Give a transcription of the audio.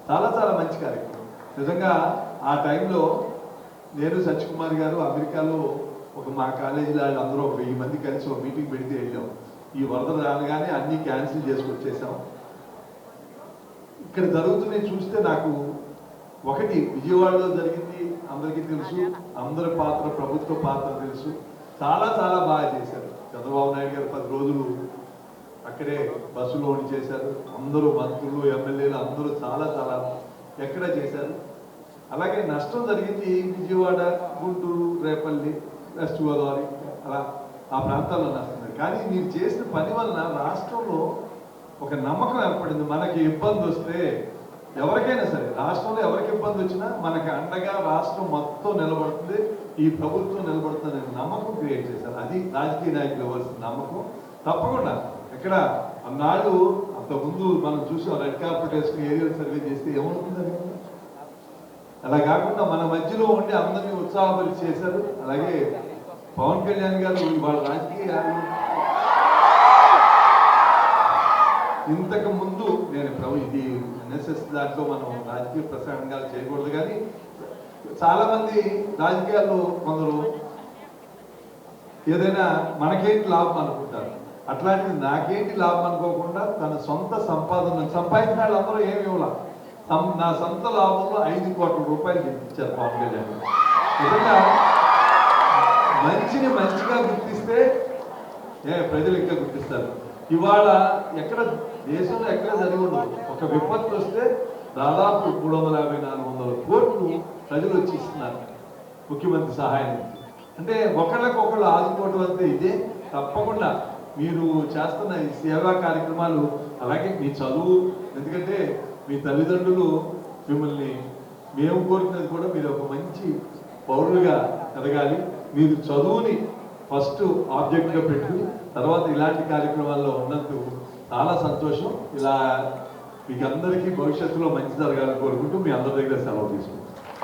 చాలా చాలా మంచి కార్యక్రమం. నిజంగా ఆ టైంలో నేను సత్యకుమార్ గారు అమెరికాలో మా కాలేజీలో వాళ్ళందరూ 1000 మంది కలిసి ఒక మీటింగ్ పెడితే వెళ్ళాం. ఈ వరద రాగానే అన్నీ క్యాన్సిల్ చేసుకొచ్చేసాం. ఇక్కడ జరుగుతున్నాయి చూస్తే నాకు ఒకటి విజయవాడలో జరిగింది అందరికీ తెలుసు, అందరి పాత్ర ప్రభుత్వ పాత్ర తెలుసు. చాలా చాలా బాగా చేశారు. చంద్రబాబు నాయుడు గారు 10 రోజులు అక్కడే బస్సులో ఉండి చేశారు. అందరూ మంత్రులు ఎమ్మెల్యేలు అందరూ చాలా చాలా ఎక్కడ చేశారు. అలాగే నష్టం జరిగింది విజయవాడ, గుంటూరు, రేపల్లి, వెస్ట్ గోదావరి అలా ఆ ప్రాంతాల్లో నష్టం. కానీ మీరు చేసిన పని వలన రాష్ట్రంలో ఒక నమ్మకం ఏర్పడింది. మనకి ఇబ్బంది వస్తే ఎవరికైనా సరే రాష్ట్రంలో ఎవరికి ఇబ్బంది వచ్చినా మనకి అండగా రాష్ట్రం మొత్తం నిలబడుతుంది, ఈ ప్రభుత్వం నిలబడుతుంది అనే నమ్మకం క్రియేట్ చేశారు. అది రాజకీయ నాయకులు ఇవ్వాల్సిన నమ్మకం. తప్పకుండా ఎక్కడ అన్నాళ్ళు అంతకుముందు మనం చూసాం, రెడ్ కార్పెట్ వేసుకుని ఏరియల్ సర్వే చేస్తే ఏమవుతుందని. అలా కాకుండా మన మధ్యలో ఉండి అందరినీ ఉత్సాహపరిచి చేశారు. అలాగే పవన్ కళ్యాణ్ గారు వాళ్ళ రాజకీయ ఇంతకు ముందు నేను ఇది ఎన్ఎస్ఎస్ దాంట్లో మనం రాజకీయ ప్రసారంగా చేయకూడదు, కానీ చాలా మంది రాజకీయాల్లో కొందరు ఏదైనా మనకేంటి లాభం అనుకుంటారు. అట్లాంటిది నాకేంటి లాభం అనుకోకుండా తన సొంత సంపాదన సంపాదించిన వాళ్ళందరూ ఏమి ఇవ్వాల, నా సొంత లాభంలో 5 కోట్ల రూపాయలు తెప్పించారు పవన్ కళ్యాణ్. నిజంగా మంచిని మంచిగా గుర్తిస్తే ప్రజలు ఇంకా గుర్తిస్తారు. ఇవాళ ఎక్కడ దేశంలో ఎక్కడ జరిగి ఉండదు. ఒక విపత్తు వస్తే దాదాపు 350-400 కోట్లు ప్రజలు వచ్చి ఇస్తున్నారు ముఖ్యమంత్రి సహాయం. అంటే ఒకళ్ళకొకళ్ళు ఆదుకోవడం అంతే. ఇదే తప్పకుండా మీరు చేస్తున్న ఈ సేవా కార్యక్రమాలు, అలాగే మీ చదువు, ఎందుకంటే మీ తల్లిదండ్రులు మిమ్మల్ని మేము కోరుకునేది కూడా మీరు ఒక మంచి పౌరులుగా ఎదగాలి. మీరు చదువుని ఫస్ట్ ఆబ్జెక్ట్గా పెట్టుకుని తర్వాత ఇలాంటి కార్యక్రమాల్లో ఉన్నందుకు చాలా సంతోషం. ఇలా మీకు అందరికీ భవిష్యత్తులో మంచి జరగాలని కోరుకుంటూ మీ అందరి దగ్గర సెలవు తీసుకుంటాం.